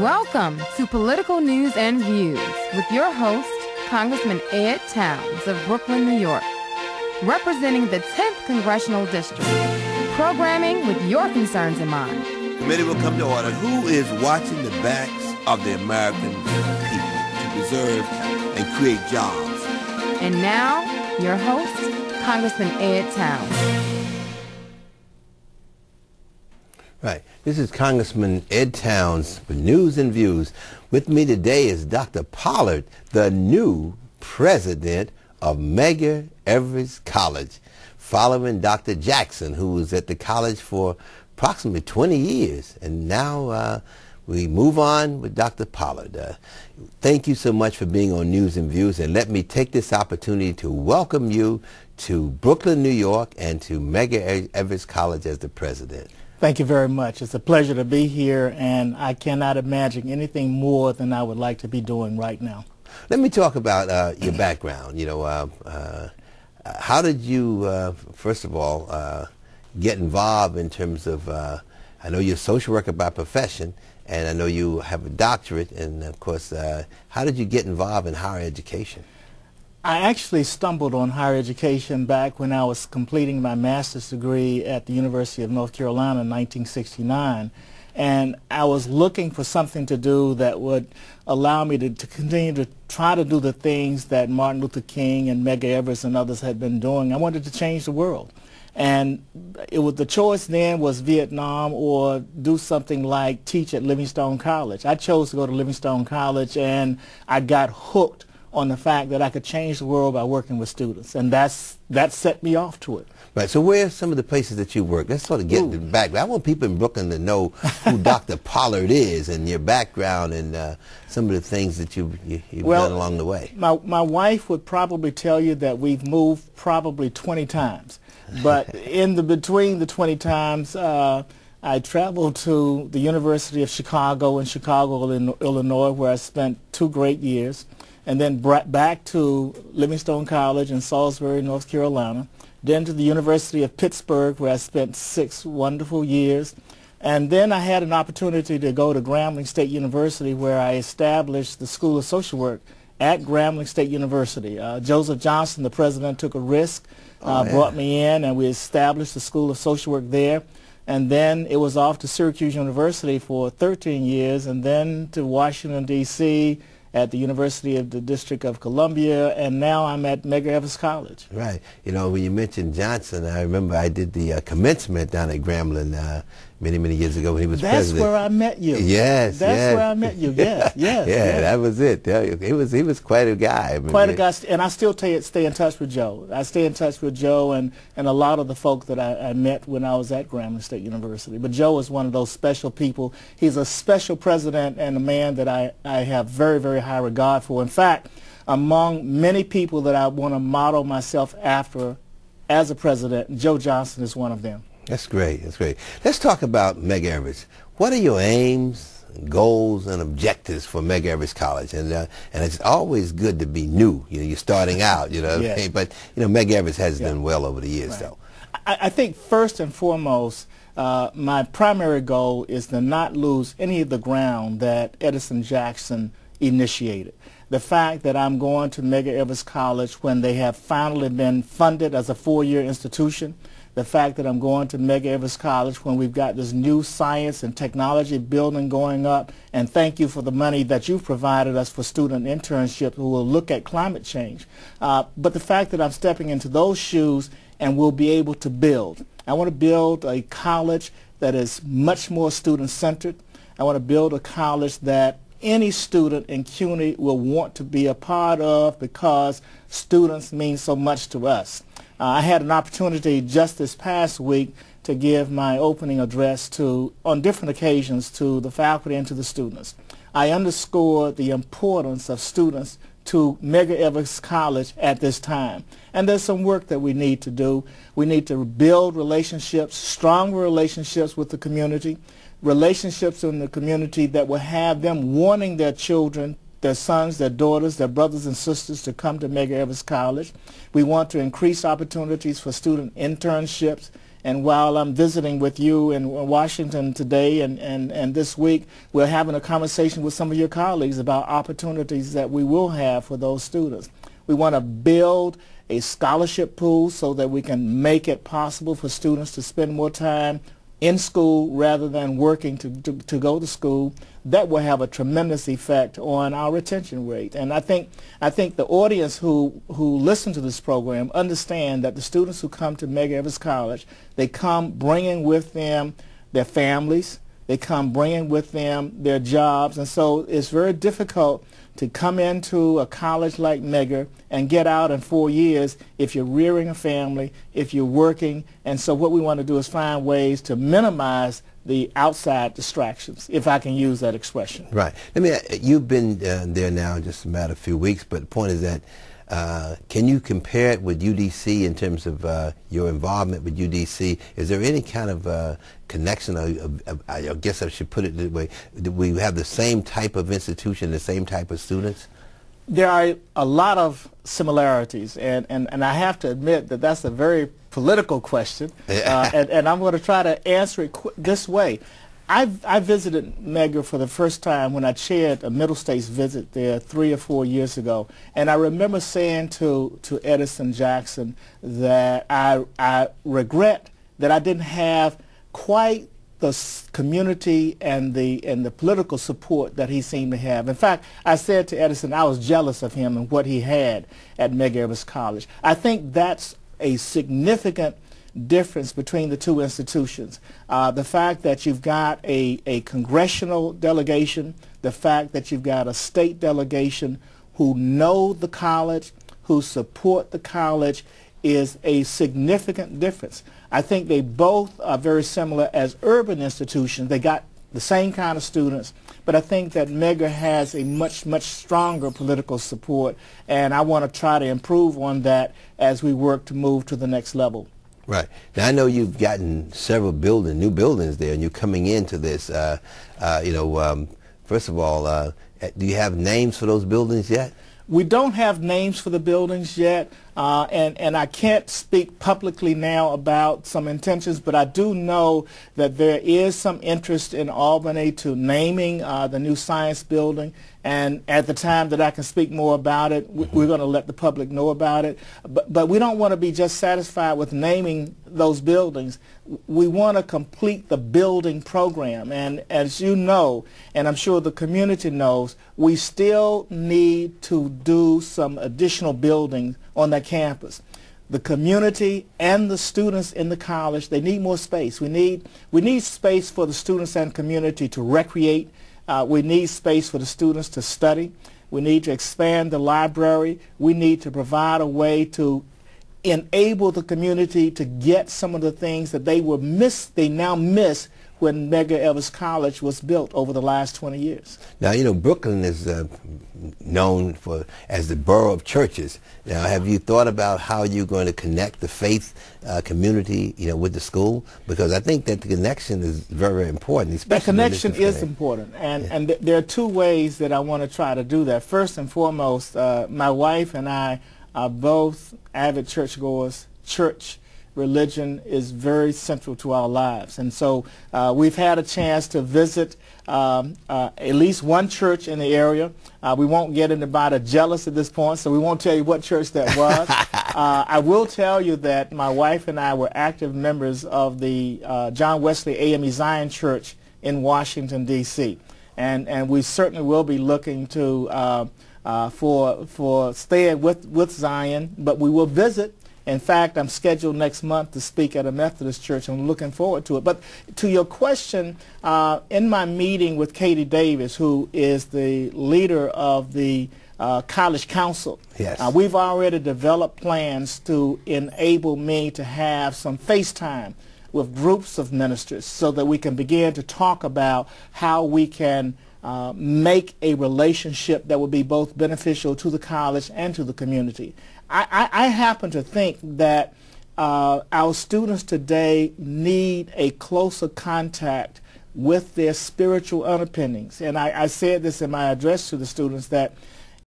Welcome to Political News and Views with your host, Congressman Ed Towns of Brooklyn, New York, representing the 10th Congressional District, programming with your concerns in mind. Committee will come to order. Who is watching the backs of the American people to preserve and create jobs? And now, your host, Congressman Ed Towns. Right. This is Congressman Ed Towns for News and Views. With me today is Dr. Pollard, the new president of Medgar College, following Dr. Jackson, who was at the college for approximately 20 years. And now we move on with Dr. Pollard. Thank you so much for being on News and Views, and let me take this opportunity to welcome you to Brooklyn, New York, and to Medgar College as the president. Thank you very much. It's a pleasure to be here, and I cannot imagine anything more than I would like to be doing right now. Let me talk about your background. You know, how did you, first of all, get involved in terms of, I know you're a social worker by profession, and I know you have a doctorate, and of course, how did you get involved in higher education? I actually stumbled on higher education back when I was completing my master's degree at the University of North Carolina in 1969, and I was looking for something to do that would allow me to continue to try to do the things that Martin Luther King and Medgar and others had been doing. I wanted to change the world. And the choice then was Vietnam or do something like teach at Livingstone College. I chose to go to Livingstone College, and I got hooked on the fact that I could change the world by working with students, and that set me off to it. Right. So where are some of the places that you work? Let's sort of get into the background. I want people in Brooklyn to know who Dr. Pollard is and your background and some of the things that you've done along the way. My wife would probably tell you that we've moved probably 20 times. But between the 20 times, I traveled to the University of Chicago in Chicago, Illinois, where I spent 2 great years, and then back to Livingstone College in Salisbury, North Carolina, then to the University of Pittsburgh, where I spent 6 wonderful years, and then I had an opportunity to go to Grambling State University, where I established the School of Social Work at Grambling State University. Joseph Johnson, the president, took a risk, brought me in, and we established the School of Social Work there. And then it was off to Syracuse University for 13 years, and then to Washington, D.C., at the University of the District of Columbia, and now I'm at Medgar College. Right. You know, when you mentioned Johnson, I remember I did the commencement down at Grambling many, many years ago when he was president. That's where I met you. Yes, That's where I met you, yes, yes. Yeah, that was it. He was quite a guy. Quite a guy, and I still stay in touch with Joe. I stay in touch with Joe and a lot of the folk that I met when I was at Grambling State University. But Joe is one of those special people. He's a special president and a man that I have very, very high regard for. In fact, among many people that I want to model myself after as a president, Joe Johnson is one of them. That's great. That's great. Let's talk about Medgar. What are your aims, goals, and objectives for Medgar College? And it's always good to be new. You know, you're starting out. You know, yes. But you know, Medgar has done well over the years, right. though. I think first and foremost, my primary goal is to not lose any of the ground that Edison Jackson initiated. The fact that I'm going to Medgar College when they have finally been funded as a 4-year institution, the fact that I'm going to Medgar College when we've got this new science and technology building going up, and thank you for the money that you've provided us for student internships who will look at climate change. But the fact that I'm stepping into those shoes and will be able to build. I want to build a college that is much more student-centered. I want to build a college that any student in CUNY will want to be a part of because students mean so much to us. I had an opportunity just this past week to give my opening address on different occasions to the faculty and to the students. I underscored the importance of students to Medgar College at this time. And there's some work that we need to do. We need to build relationships, stronger relationships with the community, relationships in the community that will have them wanting their children, their sons, their daughters, their brothers and sisters to come to Medgar College. We want to increase opportunities for student internships And while I'm visiting with you in Washington today and this week, we're having a conversation with some of your colleagues about opportunities that we will have for those students. We want to build a scholarship pool so that we can make it possible for students to spend more time in school rather than working to go to school. That will have a tremendous effect on our retention rate. And I think the audience who listen to this program understand that the students who come to Medgar Evers College, they come bringing with them their families, they come bringing with them their jobs, and so it's very difficult to come into a college like Medgar and get out in 4 years if you're rearing a family, if you're working. And so what we want to do is find ways to minimize the outside distractions, if I can use that expression. Right. You've been there now just a matter of a few weeks, but the point is that can you compare it with UDC in terms of your involvement with UDC? Is there any kind of connection? I guess I should put it this way. Do we have the same type of institution, the same type of students? There are a lot of similarities, and I have to admit that that's a very political question, and I'm going to try to answer it this way. I visited Medgar for the first time when I chaired a Middle States visit there 3 or 4 years ago, and I remember saying to Edison Jackson that I regret that I didn't have quite the community and the political support that he seemed to have. In fact, I said to Edison I was jealous of him and what he had at Medgar Evers College. I think that's a significant difference between the two institutions. The fact that you've got a congressional delegation, the fact that you've got a state delegation who know the college, who support the college, is a significant difference. I think they both are very similar as urban institutions. They got the same kind of students, but I think that Medgar has a much stronger political support, and I want to try to improve on that as we work to move to the next level. Right. Now, I know you've gotten several new buildings there, and you're coming into this. First of all, do you have names for those buildings yet? We don't have names for the buildings yet, and I can't speak publicly now about some intentions, but I do know that there is some interest in Albany to naming the new science building, and at the time that I can speak more about it, we're going to let the public know about it. But we don't want to be just satisfied with naming those buildings. We want to complete the building program, and as you know, and I'm sure the community knows, we still need to do some additional building on that campus. The community and the students in the college, they need more space. We need space for the students and community to recreate. We need space for the students to study. We need to expand the library. We need to provide a way to enable the community to get some of the things that they now miss when Medgar Evers College was built over the last 20 years. Now, you know, Brooklyn is known as the borough of churches. Now, have you thought about how you're going to connect the faith community, with the school? Because I think that the connection is very important. The connection is important, and there are two ways that I want to try to do that. First and foremost, my wife and I are both avid churchgoers. Church religion is very central to our lives, and so we've had a chance to visit at least one church in the area. We won't get into about it jealous at this point, so we won't tell you what church that was. I will tell you that my wife and I were active members of the John Wesley AME Zion Church in Washington, D.C., and we certainly will be looking to for staying with Zion, but we will visit. In fact, I'm scheduled next month to speak at a Methodist church. I'm looking forward to it. But to your question, in my meeting with Katie Davis, who is the leader of the College Council, yes, we've already developed plans to enable me to have some FaceTime with groups of ministers so that we can begin to talk about how we can make a relationship that would be both beneficial to the college and to the community. I happen to think that our students today need a closer contact with their spiritual underpinnings. And I said this in my address to the students, that